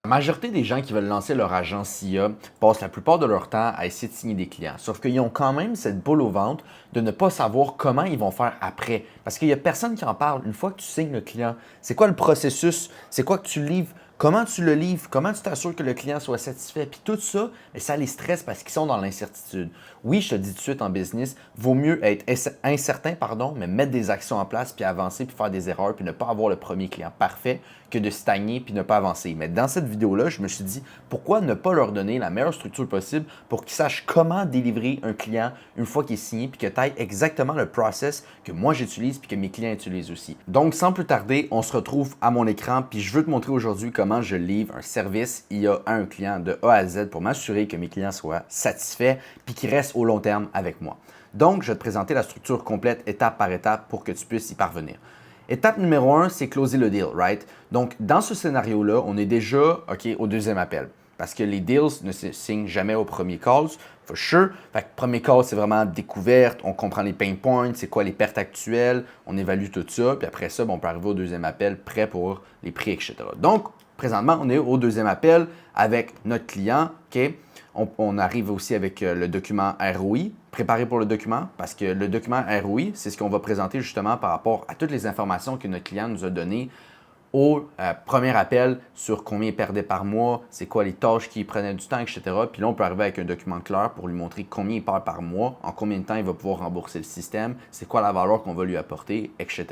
La majorité des gens qui veulent lancer leur agence IA passent la plupart de leur temps à essayer de signer des clients. Sauf qu'ils ont quand même cette boule au ventre de ne pas savoir comment ils vont faire après. Parce qu'il n'y a personne qui en parle. Une fois que tu signes le client, c'est quoi le processus? C'est quoi que tu livres? Comment tu le livres? Comment tu t'assures que le client soit satisfait? Puis tout ça, ça les stresse parce qu'ils sont dans l'incertitude. Oui, je te dis tout de suite en business, vaut mieux être incertain, mais mettre des actions en place, puis avancer, puis faire des erreurs, puis ne pas avoir le premier client parfait que de stagner puis ne pas avancer. Mais dans cette vidéo-là, je me suis dit, pourquoi ne pas leur donner la meilleure structure possible pour qu'ils sachent comment délivrer un client une fois qu'il est signé puis que tu ailles exactement le process que moi j'utilise puis que mes clients utilisent aussi. Donc, sans plus tarder, on se retrouve à mon écran puis je veux te montrer aujourd'hui comment je livre un service IA à un client de A à Z pour m'assurer que mes clients soient satisfaits puis qu'ils restent au long terme avec moi. Donc, je vais te présenter la structure complète étape par étape pour que tu puisses y parvenir. Étape numéro 1, c'est closer le deal, right? Donc, dans ce scénario-là, on est déjà au deuxième appel. Parce que les deals ne se signent jamais au premier call, for sure. Fait que premier call, c'est vraiment découverte, on comprend les pain points, c'est quoi les pertes actuelles, on évalue tout ça, puis après ça, on peut arriver au deuxième appel prêt pour les prix, etc. Donc, présentement, on est au deuxième appel avec notre client, OK? On arrive aussi avec le document ROI, préparé pour le document, parce que le document ROI, c'est ce qu'on va présenter justement par rapport à toutes les informations que notre client nous a données au premier appel sur combien il perdait par mois, c'est quoi les tâches qui prenaient du temps, etc. Puis là, on peut arriver avec un document clair pour lui montrer combien il perd par mois, en combien de temps il va pouvoir rembourser le système, c'est quoi la valeur qu'on va lui apporter, etc.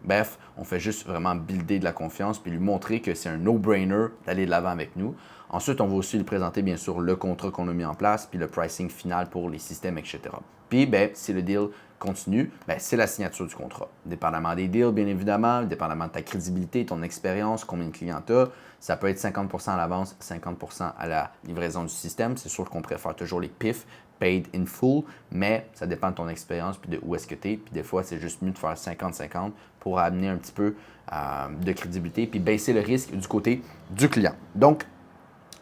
Bref, on fait juste vraiment builder de la confiance puis lui montrer que c'est un no-brainer d'aller de l'avant avec nous. Ensuite, on va aussi lui présenter bien sûr le contrat qu'on a mis en place puis le pricing final pour les systèmes, etc. Puis, si le deal continue, c'est la signature du contrat. Dépendamment des deals, bien évidemment, dépendamment de ta crédibilité, ton expérience, combien de clients tu as, ça peut être 50% à l'avance, 50% à la livraison du système. C'est sûr qu'on préfère toujours les PIF, paid in full, mais ça dépend de ton expérience puis de où est-ce que tu es. Puis des fois, c'est juste mieux de faire 50-50 pour amener un petit peu de crédibilité puis baisser le risque du côté du client. Donc,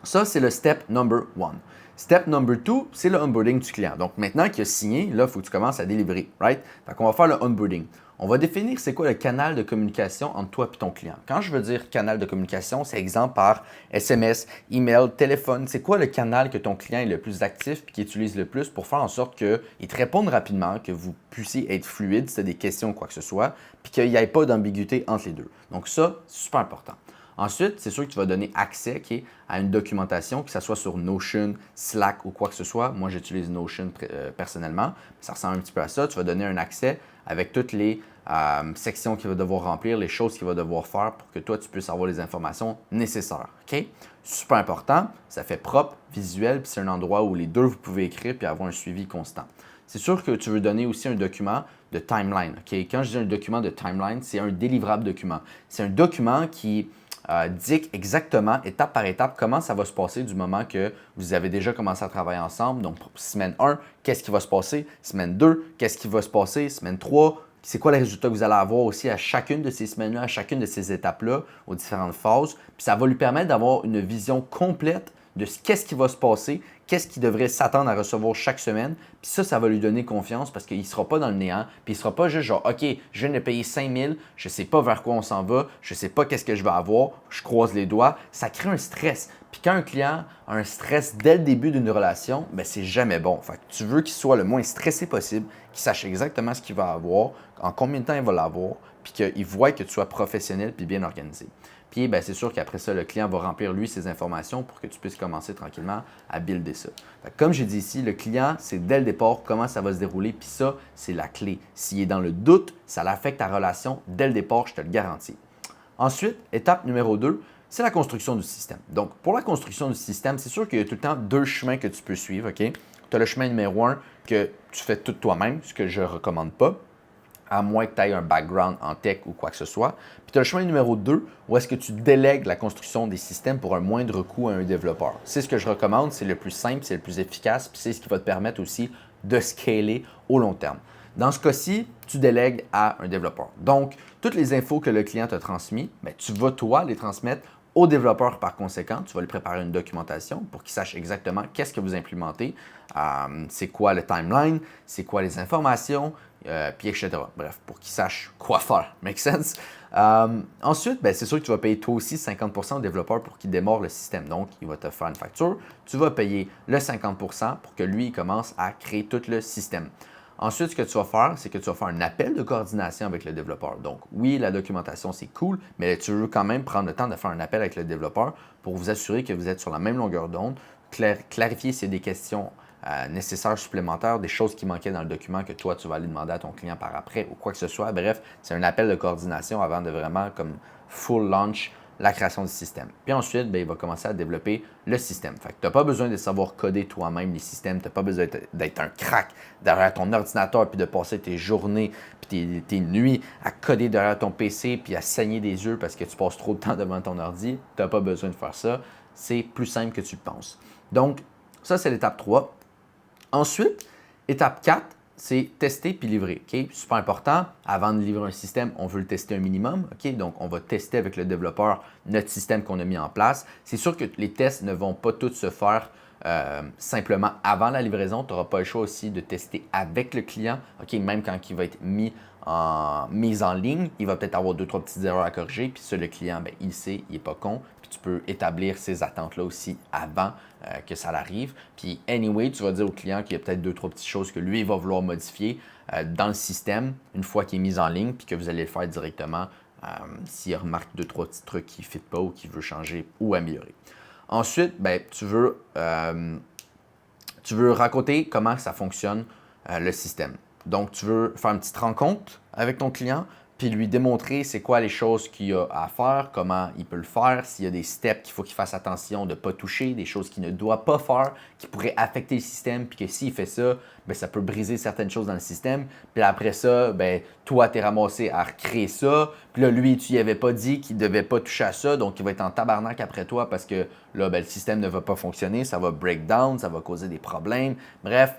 ça, c'est le step number one. Step number two, c'est le onboarding du client. Donc, maintenant qu'il a signé, là, il faut que tu commences à délivrer, right? Fait qu'on va faire le onboarding. On va définir c'est quoi le canal de communication entre toi et ton client. Quand je veux dire canal de communication, c'est exemple par SMS, email, téléphone. C'est quoi le canal que ton client est le plus actif et qu'il utilise le plus pour faire en sorte qu'il te réponde rapidement, que vous puissiez être fluide si tu as des questions ou quoi que ce soit, puis qu'il n'y ait pas d'ambiguïté entre les deux. Donc ça, c'est super important. Ensuite, c'est sûr que tu vas donner accès à une documentation, que ce soit sur Notion, Slack ou quoi que ce soit. Moi, j'utilise Notion personnellement. Ça ressemble un petit peu à ça. Tu vas donner un accès avec toutes les sections qu'il va devoir remplir, les choses qu'il va devoir faire pour que toi, tu puisses avoir les informations nécessaires. OK? Super important. Ça fait propre, visuel, puis c'est un endroit où les deux, vous pouvez écrire puis avoir un suivi constant. C'est sûr que tu veux donner aussi un document de timeline. OK? Quand je dis un document de timeline, c'est un délivrable document. C'est un document qui dit exactement, étape par étape, comment ça va se passer du moment que vous avez déjà commencé à travailler ensemble. Donc, semaine 1, qu'est-ce qui va se passer? Semaine 2, qu'est-ce qui va se passer? Semaine 3, c'est quoi les résultats que vous allez avoir aussi à chacune de ces semaines-là, à chacune de ces étapes-là, aux différentes phases. Puis ça va lui permettre d'avoir une vision complète de qu'est-ce qui va se passer, qu'est-ce qu'il devrait s'attendre à recevoir chaque semaine. Puis ça va lui donner confiance parce qu'il ne sera pas dans le néant. Puis il ne sera pas juste genre, OK, je viens de payer 5 000, je ne sais pas vers quoi on s'en va, je ne sais pas qu'est-ce que je vais avoir, je croise les doigts. Ça crée un stress. Puis quand un client a un stress dès le début d'une relation, c'est jamais bon. Fait que tu veux qu'il soit le moins stressé possible, qu'il sache exactement ce qu'il va avoir, en combien de temps il va l'avoir, puis qu'il voit que tu sois professionnel puis bien organisé. Puis, c'est sûr qu'après ça, le client va remplir, lui, ses informations pour que tu puisses commencer tranquillement à builder ça. Fait que comme j'ai dit ici, le client, c'est dès le départ comment ça va se dérouler. Puis ça, c'est la clé. S'il est dans le doute, ça l'affecte ta relation dès le départ, je te le garantis. Ensuite, étape numéro 2, c'est la construction du système. Donc, pour la construction du système, c'est sûr qu'il y a tout le temps deux chemins que tu peux suivre. OK? Tu as le chemin numéro 1 que tu fais tout toi-même, ce que je ne recommande pas, à moins que tu aies un background en tech ou quoi que ce soit. Puis tu as le chemin numéro 2, où est-ce que tu délègues la construction des systèmes pour un moindre coût à un développeur. C'est ce que je recommande, c'est le plus simple, c'est le plus efficace, puis c'est ce qui va te permettre aussi de scaler au long terme. Dans ce cas-ci, tu délègues à un développeur. Donc, toutes les infos que le client t'a transmises, tu vas toi les transmettre Au développeur, par conséquent, tu vas lui préparer une documentation pour qu'il sache exactement qu'est-ce que vous implémentez, c'est quoi le timeline, c'est quoi les informations, puis etc. Bref, pour qu'il sache quoi faire. Make sense? Ensuite, ben, c'est sûr que tu vas payer toi aussi 50% au développeur pour qu'il démarre le système. Donc, il va te faire une facture. Tu vas payer le 50% pour que lui il commence à créer tout le système. Ensuite, ce que tu vas faire, c'est que tu vas faire un appel de coordination avec le développeur. Donc, oui, la documentation, c'est cool, mais tu veux quand même prendre le temps de faire un appel avec le développeur pour vous assurer que vous êtes sur la même longueur d'onde, clarifier s'il y a des questions nécessaires supplémentaires, des choses qui manquaient dans le document que toi, tu vas aller demander à ton client par après ou quoi que ce soit. Bref, c'est un appel de coordination avant de vraiment comme full launch la création du système. Puis ensuite, ben, il va commencer à développer le système. Fait que tu n'as pas besoin de savoir coder toi-même les systèmes, tu n'as pas besoin d'être un crack derrière ton ordinateur puis de passer tes journées puis tes nuits à coder derrière ton PC puis à saigner des yeux parce que tu passes trop de temps devant ton ordi. Tu n'as pas besoin de faire ça. C'est plus simple que tu le penses. Donc, ça, c'est l'étape 3. Ensuite, étape 4, c'est tester puis livrer. Okay? Super important, avant de livrer un système, on veut le tester un minimum. Okay? Donc, on va tester avec le développeur notre système qu'on a mis en place. C'est sûr que les tests ne vont pas tous se faire simplement avant la livraison. Tu n'auras pas le choix aussi de tester avec le client. Okay? Même quand il va être mise en ligne, il va peut-être avoir 2-3 petites erreurs à corriger. Puis ça, le client, ben, il sait, il n'est pas con. Puis tu peux établir ces attentes-là aussi avant que ça arrive. Puis anyway, tu vas dire au client qu'il y a peut-être 2-3 petites choses que lui, il va vouloir modifier dans le système une fois qu'il est mis en ligne, puis que vous allez le faire directement s'il remarque 2-3 petits trucs qui ne fit pas ou qu'il veut changer ou améliorer. Ensuite, ben, tu veux raconter comment ça fonctionne le système. Donc, tu veux faire une petite rencontre avec ton client, puis lui démontrer c'est quoi les choses qu'il a à faire, comment il peut le faire, s'il y a des steps qu'il faut qu'il fasse attention de ne pas toucher, des choses qu'il ne doit pas faire, qui pourraient affecter le système, puis que s'il fait ça, ben, ça peut briser certaines choses dans le système. Puis après ça, ben, toi, tu es ramassé à recréer ça. Puis là, lui, tu lui avais pas dit qu'il ne devait pas toucher à ça, donc il va être en tabarnak après toi parce que là, ben, le système ne va pas fonctionner, ça va break down, ça va causer des problèmes. Bref,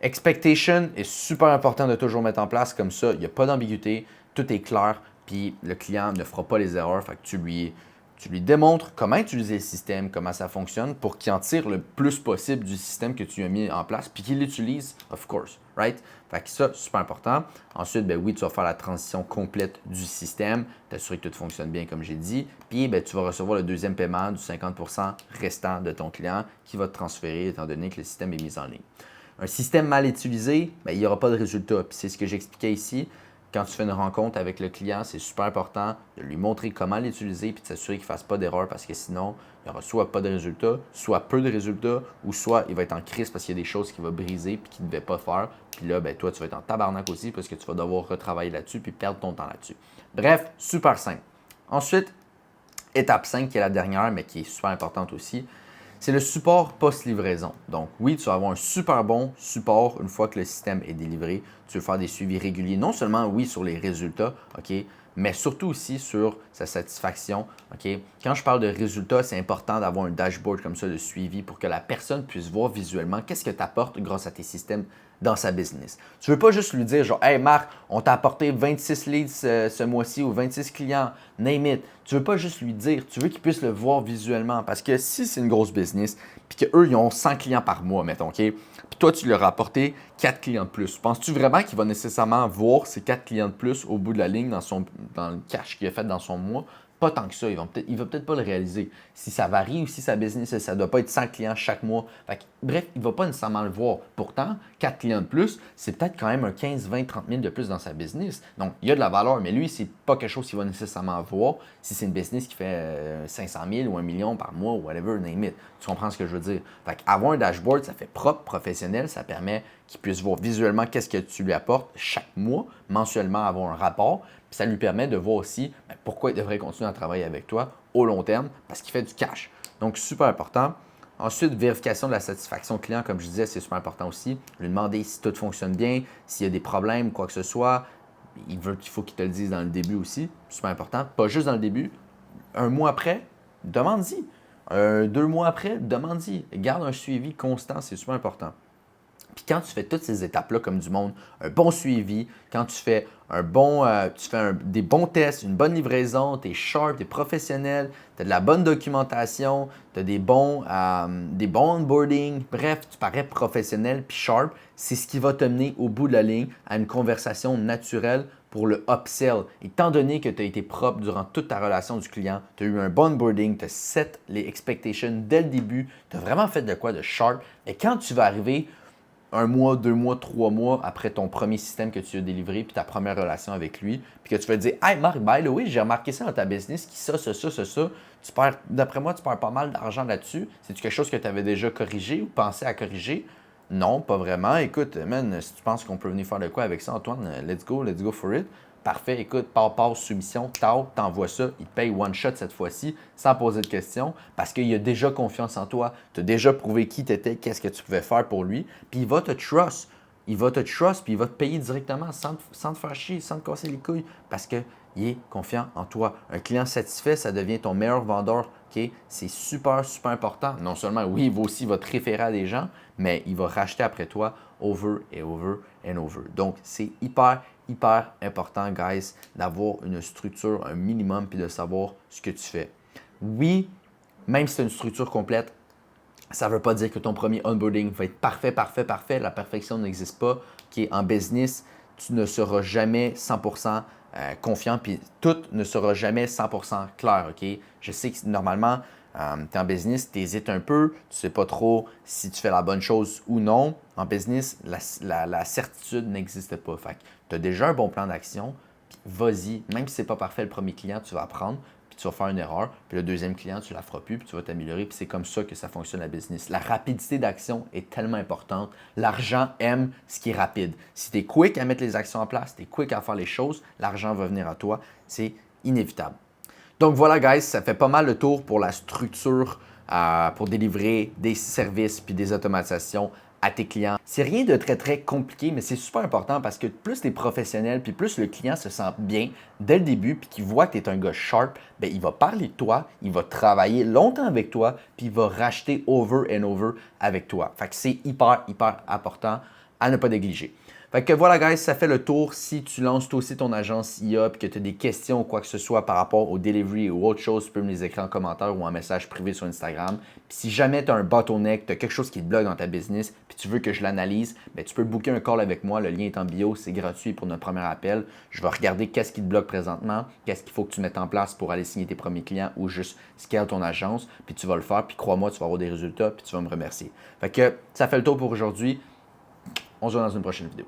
expectation est super important de toujours mettre en place, comme ça, il n'y a pas d'ambiguïté, tout est clair, puis le client ne fera pas les erreurs. Fait que tu lui démontres comment utiliser le système, comment ça fonctionne pour qu'il en tire le plus possible du système que tu as mis en place, puis qu'il l'utilise, of course, right? Fait que ça, super important. Ensuite, ben oui, tu vas faire la transition complète du système, t'assurer que tout fonctionne bien, comme j'ai dit, puis ben, tu vas recevoir le deuxième paiement du 50% restant de ton client qui va te transférer étant donné que le système est mis en ligne. Un système mal utilisé, ben, il n'y aura pas de résultat. Puis c'est ce que j'expliquais ici. Quand tu fais une rencontre avec le client, c'est super important de lui montrer comment l'utiliser puis de s'assurer qu'il ne fasse pas d'erreur parce que sinon, il n'y aura soit pas de résultats, soit peu de résultats, ou soit il va être en crise parce qu'il y a des choses qu'il va briser puis qu'il ne devait pas faire. Puis là, ben, toi, tu vas être en tabarnak aussi parce que tu vas devoir retravailler là-dessus puis perdre ton temps là-dessus. Bref, super simple. Ensuite, étape 5 qui est la dernière, mais qui est super importante aussi, c'est le support post-livraison. Donc oui, tu vas avoir un super bon support une fois que le système est délivré. Tu veux faire des suivis réguliers, non seulement oui sur les résultats, OK, mais surtout aussi sur sa satisfaction. OK? Quand je parle de résultats, c'est important d'avoir un dashboard comme ça de suivi pour que la personne puisse voir visuellement qu'est-ce que tu apportes grâce à tes systèmes dans sa business. Tu ne veux pas juste lui dire genre, hey Marc, on t'a apporté 26 leads ce mois-ci ou 26 clients, name it. Tu ne veux pas juste lui dire, tu veux qu'il puisse le voir visuellement parce que si c'est une grosse business puis qu'eux, ils ont 100 clients par mois, mettons, OK? Puis toi, tu leur as apporté 4 clients de plus. Penses-tu vraiment qu'il va nécessairement voir ces 4 clients de plus au bout de la ligne dans le cash qu'il a fait dans son mois? Pas tant que ça, il va peut-être pas le réaliser. Si ça varie ou si sa business, ça ne doit pas être 100 clients chaque mois. Bref, il ne va pas nécessairement le voir. Pourtant, 4 clients de plus, c'est peut-être quand même un 15, 20, 30 000 de plus dans sa business. Donc, il y a de la valeur, mais lui, c'est pas quelque chose qu'il va nécessairement voir si c'est une business qui fait 500 000 ou 1 million par mois ou whatever, name it. Tu comprends ce que je veux dire? Avoir un dashboard, ça fait propre, professionnel, ça permet qu'il puisse voir visuellement qu'est-ce que tu lui apportes chaque mois, mensuellement avoir un rapport. Puis ça lui permet de voir aussi pourquoi il devrait continuer à travailler avec toi au long terme parce qu'il fait du cash. Donc, super important. Ensuite, vérification de la satisfaction client, comme je disais, c'est super important aussi. Lui demander si tout fonctionne bien, s'il y a des problèmes, quoi que ce soit. Il faut qu'il te le dise dans le début aussi. Super important. Pas juste dans le début. Un mois après, demande-y. 2 mois après, demande-y. Garde un suivi constant, c'est super important. Puis quand tu fais toutes ces étapes-là comme du monde, un bon suivi, quand tu fais des bons tests, une bonne livraison, tu es sharp, tu es professionnel, tu as de la bonne documentation, tu as des bons onboarding, bref, tu parais professionnel puis sharp, c'est ce qui va te mener au bout de la ligne à une conversation naturelle pour le upsell. Étant donné que tu as été propre durant toute ta relation du client, tu as eu un bon onboarding, tu as set les expectations dès le début, tu as vraiment fait de quoi de sharp, et quand tu vas arriver 1 mois, 2 mois, 3 mois après ton premier système que tu as délivré puis ta première relation avec lui, puis que tu vas te dire Hey Marc, by the way, j'ai remarqué ça dans ta business, qui ça, d'après moi, tu perds pas mal d'argent là-dessus. C'est-tu quelque chose que tu avais déjà corrigé ou pensé à corriger? Non, pas vraiment. Écoute, man, si tu penses qu'on peut venir faire de quoi avec ça, Antoine, let's go for it. Parfait, écoute, passe soumission, t'envoies ça, il te paye one shot cette fois-ci, sans poser de questions, parce qu'il a déjà confiance en toi. Tu as déjà prouvé qui tu étais, qu'est-ce que tu pouvais faire pour lui, puis il va te trust. Il va te trust, puis il va te payer directement sans te faire chier, sans te casser les couilles, parce qu'il est confiant en toi. Un client satisfait, ça devient ton meilleur vendeur. Okay? C'est super, super important. Non seulement, oui, il va te référer à des gens, mais il va racheter après toi over et over and over. Donc, c'est hyper important, guys, d'avoir une structure, un minimum, puis de savoir ce que tu fais. Oui, même si tu as une structure complète, ça ne veut pas dire que ton premier onboarding va être parfait. La perfection n'existe pas. Okay? En business, tu ne seras jamais 100% confiant, puis tout ne sera jamais 100% clair. Okay? Je sais que normalement, tu es en business, tu hésites un peu, tu ne sais pas trop si tu fais la bonne chose ou non. En business, la certitude n'existe pas. Fait que tu as déjà un bon plan d'action, puis vas-y. Même si ce n'est pas parfait le premier client, tu vas apprendre, puis tu vas faire une erreur, puis le deuxième client, tu ne la feras plus, puis tu vas t'améliorer, puis c'est comme ça que ça fonctionne la business. La rapidité d'action est tellement importante. L'argent aime ce qui est rapide. Si tu es quick à mettre les actions en place, tu es quick à faire les choses, l'argent va venir à toi. C'est inévitable. Donc voilà, guys, ça fait pas mal le tour pour la structure pour délivrer des services puis des automatisations à tes clients. C'est rien de très, très compliqué, mais c'est super important parce que plus tu es professionnel puis plus le client se sent bien dès le début puis qu'il voit que tu es un gars sharp, bien, il va parler de toi, il va travailler longtemps avec toi puis il va racheter over and over avec toi. Fait que c'est hyper important à ne pas négliger. Fait que voilà, guys, ça fait le tour. Si tu lances toi aussi ton agence IA et que tu as des questions ou quoi que ce soit par rapport au delivery ou autre chose, tu peux me les écrire en commentaire ou en message privé sur Instagram. Puis si jamais tu as un bottleneck, tu as quelque chose qui te bloque dans ta business puis tu veux que je l'analyse, bien, tu peux booker un call avec moi. Le lien est en bio, c'est gratuit pour notre premier appel. Je vais regarder qu'est-ce qui te bloque présentement, qu'est-ce qu'il faut que tu mettes en place pour aller signer tes premiers clients ou juste scale ton agence. Puis tu vas le faire, puis crois-moi, tu vas avoir des résultats puis tu vas me remercier. Fait que ça fait le tour pour aujourd'hui. On se voit dans une prochaine vidéo.